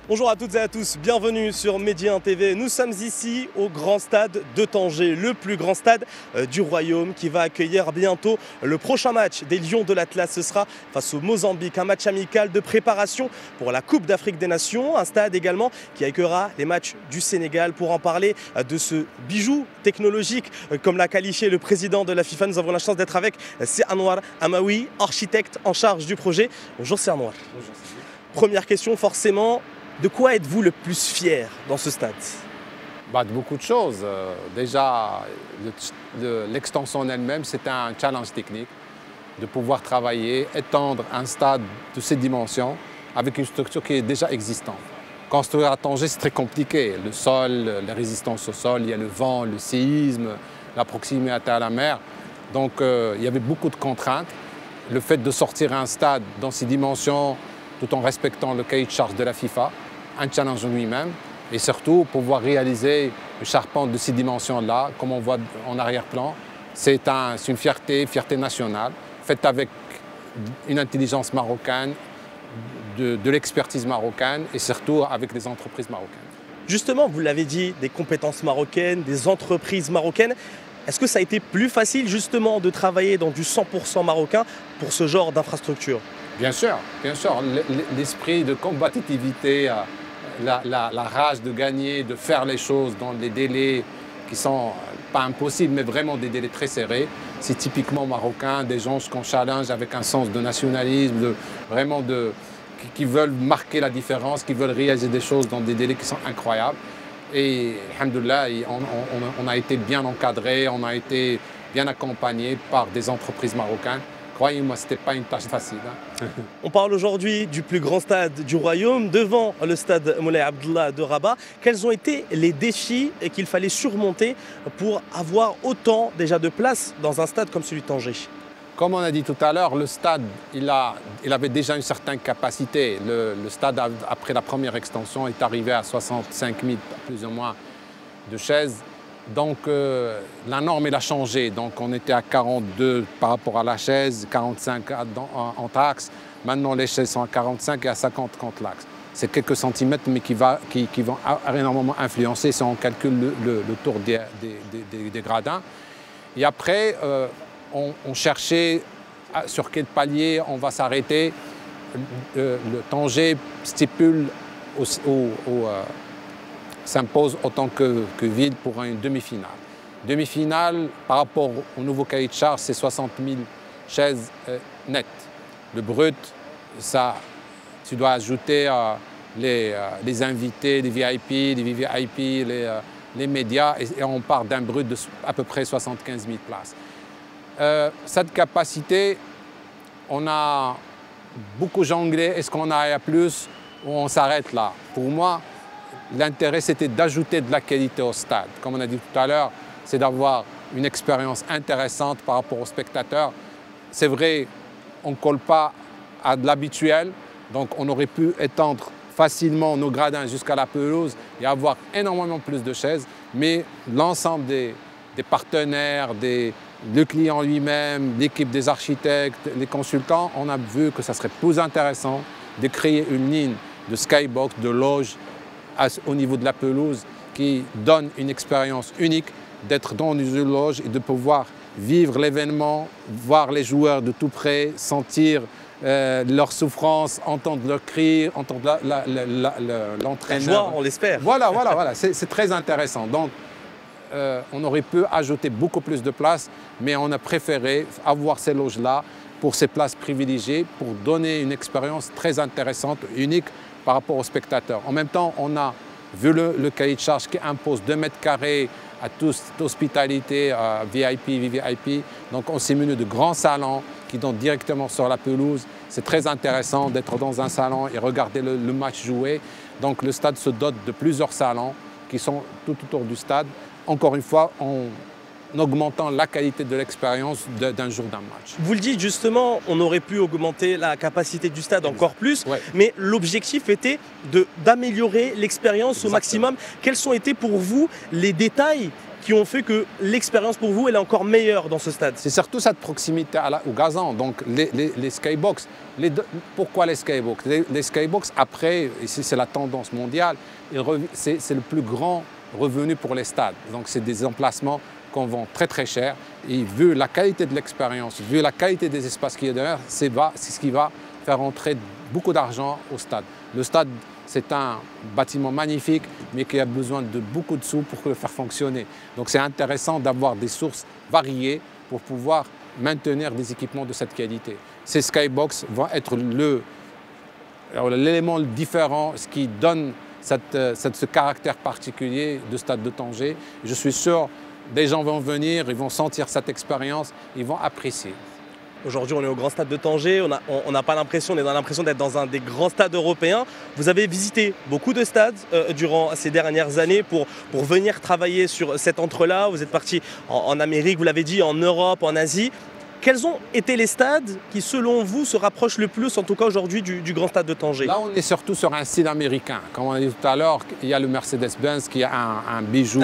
Bonjour à toutes et à tous, bienvenue sur Medi 1 TV. Nous sommes ici au grand stade de Tanger, le plus grand stade du royaume qui va accueillir bientôt le prochain match des Lions de l'Atlas. Ce sera face au Mozambique, un match amical de préparation pour la Coupe d'Afrique des Nations. Un stade également qui accueillera les matchs du Sénégal. Pour en parler de ce bijou technologique, comme l'a qualifié le président de la FIFA, nous avons la chance d'être avec Anwar Amaoui, architecte en charge du projet. Bonjour Anwar. Bonjour. Première question forcément. De quoi êtes-vous le plus fier dans ce stade? De beaucoup de choses. Déjà, l'extension en elle-même, c'est un challenge technique de pouvoir travailler, étendre un stade de ces dimensions avec une structure qui est déjà existante. Construire à Tanger, c'est très compliqué. Le sol, la résistance au sol, il y a le vent, le séisme, la proximité à la mer. Donc, il y avait beaucoup de contraintes. Le fait de sortir un stade dans ces dimensions, tout en respectant le cahier de charge de la FIFA, un challenge en lui-même, et surtout pouvoir réaliser le charpente de ces dimensions-là, comme on voit en arrière-plan, c'est une fierté nationale, faite avec une intelligence marocaine, de l'expertise marocaine, et surtout avec des entreprises marocaines. Justement, vous l'avez dit, des compétences marocaines, des entreprises marocaines. Est-ce que ça a été plus facile justement de travailler dans du 100% marocain pour ce genre d'infrastructure? Bien sûr, l'esprit de combativité, la rage de gagner, de faire les choses dans des délais qui ne sont pas impossibles, mais vraiment des délais très serrés. C'est typiquement marocain, des gens qu'on challenge avec un sens de nationalisme, qui veulent marquer la différence, qui veulent réaliser des choses dans des délais qui sont incroyables. Et alhamdoulilah, on a été bien encadré, on a été bien accompagné par des entreprises marocaines. Croyez-moi, ce n'était pas une tâche facile. On parle aujourd'hui du plus grand stade du royaume, devant le stade Moulay Abdallah de Rabat. Quels ont été les défis qu'il fallait surmonter pour avoir autant déjà de place dans un stade comme celui de Tanger? Comme on a dit tout à l'heure, le stade il avait déjà une certaine capacité. Le stade, après la première extension, est arrivé à 65 000 plus ou moins de chaises. Donc la norme elle a changé, donc on était à 42 par rapport à la chaise, 45 en taxe. Maintenant les chaises sont à 45 et à 50 contre l'axe. C'est quelques centimètres mais qui vont énormément influencer si on calcule le tour des gradins. Et après on cherchait sur quel palier on va s'arrêter. Le Tanger stipule s'impose autant que ville pour une demi-finale. Demi-finale, par rapport au nouveau cahier de charge, c'est 60 000 chaises nettes. Le brut, ça, tu dois ajouter les invités, les VIP, les VVIP, les médias, et on part d'un brut de à peu près 75 000 places. Cette capacité, on a beaucoup jonglé. Est-ce qu'on a à plus ou on s'arrête là? Pour moi, l'intérêt, c'était d'ajouter de la qualité au stade. Comme on a dit tout à l'heure, c'est d'avoir une expérience intéressante par rapport aux spectateurs. C'est vrai, on ne colle pas à de l'habituel, donc on aurait pu étendre facilement nos gradins jusqu'à la pelouse et avoir énormément plus de chaises, mais l'ensemble des partenaires, le client lui-même, l'équipe des architectes, les consultants, on a vu que ça serait plus intéressant de créer une ligne de skybox, de loge, au niveau de la pelouse qui donne une expérience unique d'être dans une loge et de pouvoir vivre l'événement, voir les joueurs de tout près, sentir leur souffrance, entendre leurs cris, entendre l'entraîneur. La joie, on l'espère. Voilà, c'est très intéressant. Donc, on aurait pu ajouter beaucoup plus de places, mais on a préféré avoir ces loges-là pour ces places privilégiées, pour donner une expérience très intéressante, unique, par rapport aux spectateurs. En même temps, on a vu le cahier de charge qui impose 2 mètres carrés à toute hospitalité, VIP, VVIP. Donc on s'est muni de grands salons qui donnent directement sur la pelouse. C'est très intéressant d'être dans un salon et regarder le match jouer. Donc le stade se dote de plusieurs salons qui sont tout autour du stade. Encore une fois, augmentant la qualité de l'expérience d'un jour d'un match. Vous le dites justement, on aurait pu augmenter la capacité du stade encore plus, mais l'objectif était d'améliorer l'expérience au maximum. Quels ont été pour vous les détails qui ont fait que l'expérience pour vous elle est encore meilleure dans ce stade? C'est surtout cette proximité au gazon, donc les skybox. Pourquoi les skybox? Les skybox, après, ici c'est la tendance mondiale, c'est le plus grand revenu pour les stades. Donc c'est des emplacements qu'on vend très très cher. Et vu la qualité de l'expérience, vu la qualité des espaces qu'il y a derrière, c'est ce qui va faire entrer beaucoup d'argent au stade. Le stade, c'est un bâtiment magnifique, mais qui a besoin de beaucoup de sous pour le faire fonctionner. Donc c'est intéressant d'avoir des sources variées pour pouvoir maintenir des équipements de cette qualité. Ces skybox vont être l'élément différent, ce qui donne ce caractère particulier de Stade de Tanger. Je suis sûr des gens vont venir, ils vont sentir cette expérience, ils vont apprécier. Aujourd'hui, on est au Grand Stade de Tanger, on n'a pas l'impression, on a l'impression d'être dans un des grands stades européens. Vous avez visité beaucoup de stades durant ces dernières années pour venir travailler sur cet entre-là. Vous êtes parti en Amérique, vous l'avez dit, en Europe, en Asie. Quels ont été les stades qui, selon vous, se rapprochent le plus, en tout cas aujourd'hui, du Grand Stade de Tanger? Là, on est surtout sur un style américain. Comme on a dit tout à l'heure, il y a le Mercedes-Benz qui a un bijou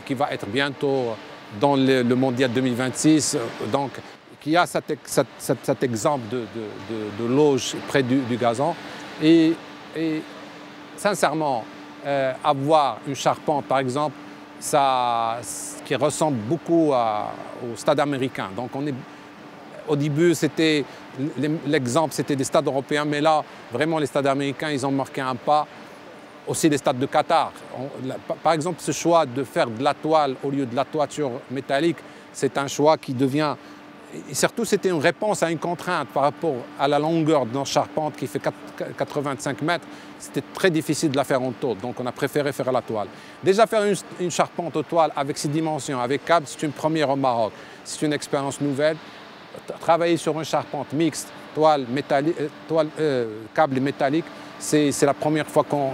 qui va être bientôt dans le Mondial 2026. Donc, qui a cet exemple de loge près du gazon. Et sincèrement, avoir une charpente, par exemple, qui ressemble beaucoup au stade américain. Donc au début, l'exemple, c'était des stades européens, mais là, vraiment, les stades américains, ils ont marqué un pas. Aussi les stades de Qatar. Par exemple, ce choix de faire de la toile au lieu de la toiture métallique, c'est un choix qui devient... Et surtout, c'était une réponse à une contrainte par rapport à la longueur de notre charpente qui fait 85 mètres. C'était très difficile de la faire en tôle, donc on a préféré faire la toile. Déjà, faire une charpente aux toiles avec ces dimensions, avec câble, c'est une première au Maroc. C'est une expérience nouvelle. Travailler sur une charpente mixte, câble métallique, c'est la première fois qu'on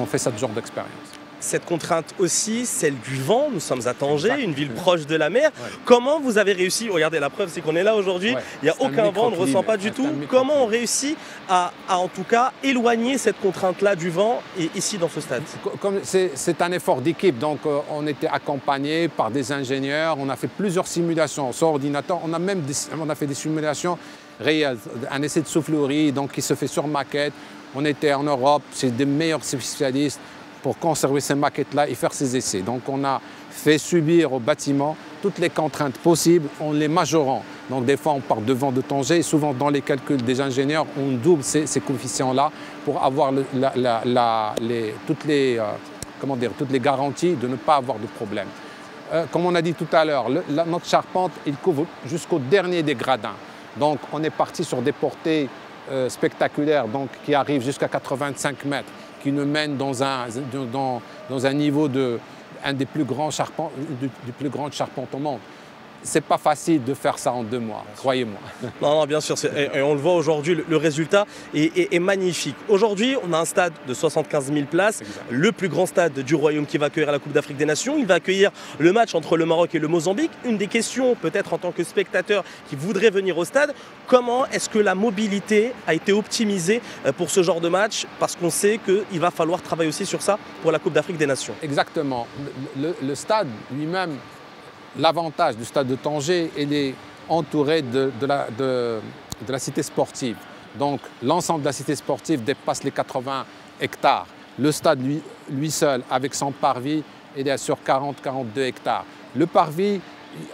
fait ce genre d'expérience. Cette contrainte aussi, celle du vent, nous sommes à Tanger, une ville proche de la mer. Comment vous avez réussi, regardez la preuve c'est qu'on est là aujourd'hui, il n'y a aucun vent, on ne ressent pas du tout. Comment on réussit à en tout cas éloigner cette contrainte-là du vent et ici dans ce stade? C'est un effort d'équipe, donc on était accompagné par des ingénieurs, on a fait plusieurs simulations sur ordinateur, on a fait des simulations réelles, un essai de soufflerie donc, qui se fait sur maquette. On était en Europe, c'est des meilleurs spécialistes pour conserver ces maquettes-là et faire ces essais. Donc on a fait subir au bâtiment toutes les contraintes possibles en les majorant. Donc des fois on part de vent de Tanger et souvent dans les calculs des ingénieurs on double ces coefficients-là pour avoir toutes les garanties de ne pas avoir de problème. Comme on a dit tout à l'heure, notre charpente il couvre jusqu'au dernier des gradins. Donc on est parti sur des portées spectaculaires donc, qui arrivent jusqu'à 85 mètres. Qui nous mène dans un niveau un des plus grandes charpentes au monde. C'est pas facile de faire ça en 2 mois, croyez-moi. Non, bien sûr, et on le voit aujourd'hui, le résultat est magnifique. Aujourd'hui, on a un stade de 75 000 places, le plus grand stade du Royaume qui va accueillir la Coupe d'Afrique des Nations. Il va accueillir le match entre le Maroc et le Mozambique. Une des questions, peut-être en tant que spectateur qui voudrait venir au stade, comment est-ce que la mobilité a été optimisée pour ce genre de match? Parce qu'on sait qu'il va falloir travailler aussi sur ça pour la Coupe d'Afrique des Nations. Exactement. Le stade lui-même, l'avantage du stade de Tanger, il est entouré de la cité sportive. Donc l'ensemble de la cité sportive dépasse les 80 hectares. Le stade lui seul, avec son parvis, il est sur 40-42 hectares. Le parvis,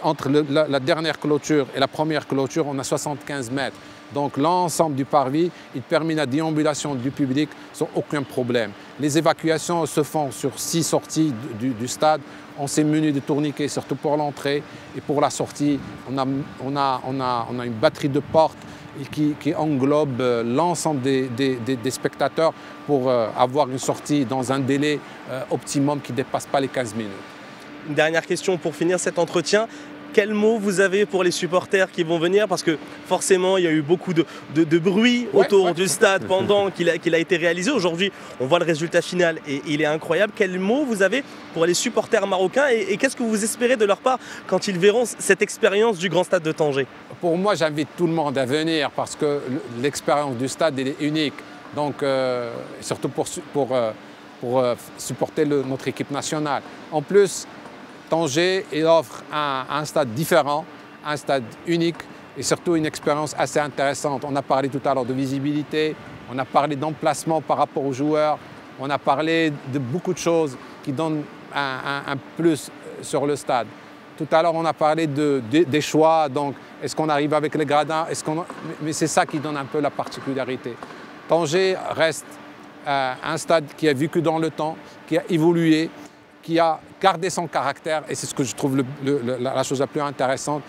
entre la dernière clôture et la première clôture, on a 75 mètres. Donc l'ensemble du parvis, il permet la déambulation du public sans aucun problème. Les évacuations se font sur 6 sorties du stade. On s'est muni de tourniquets, surtout pour l'entrée et pour la sortie. On a une batterie de portes qui englobe l'ensemble des spectateurs pour avoir une sortie dans un délai optimum qui ne dépasse pas les 15 minutes. Une dernière question pour finir cet entretien. Quel mot vous avez pour les supporters qui vont venir? Parce que forcément, il y a eu beaucoup de bruit autour du stade pendant qu'il a été réalisé. Aujourd'hui, on voit le résultat final et il est incroyable. Quel mot vous avez pour les supporters marocains et qu'est-ce que vous espérez de leur part quand ils verront cette expérience du grand stade de Tanger? Pour moi, j'invite tout le monde à venir parce que l'expérience du stade elle est unique. Donc, surtout pour supporter notre équipe nationale. En plus, Tanger il offre un stade différent, un stade unique et surtout une expérience assez intéressante. On a parlé tout à l'heure de visibilité, on a parlé d'emplacement par rapport aux joueurs, on a parlé de beaucoup de choses qui donnent un plus sur le stade. Tout à l'heure, on a parlé des choix, donc est-ce qu'on arrive avec les gradins, mais c'est ça qui donne un peu la particularité. Tanger reste un stade qui a vécu dans le temps, qui a évolué, qui a gardé son caractère et c'est ce que je trouve la chose la plus intéressante.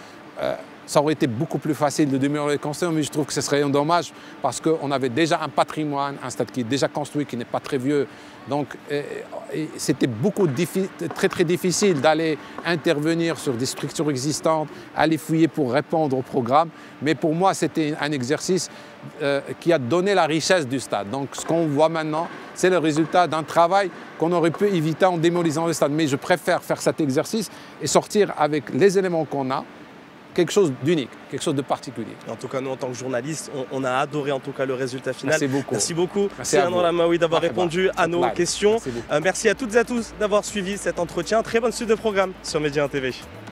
Ça aurait été beaucoup plus facile de demeurer construit, mais je trouve que ce serait un dommage parce qu'on avait déjà un patrimoine, un stade qui est déjà construit, qui n'est pas très vieux. Donc c'était très difficile d'aller intervenir sur des structures existantes, aller fouiller pour répondre au programme. Mais pour moi, c'était un exercice qui a donné la richesse du stade. Donc ce qu'on voit maintenant, c'est le résultat d'un travail qu'on aurait pu éviter en démolisant le stade. Mais je préfère faire cet exercice et sortir avec les éléments qu'on a, quelque chose d'unique, quelque chose de particulier. En tout cas, nous, en tant que journalistes, on a adoré en tout cas le résultat final. Merci beaucoup. Merci beaucoup, Sinan Lamaoui, d'avoir répondu à nos questions. Merci merci à toutes et à tous d'avoir suivi cet entretien. Très bonne suite de programme sur Média TV.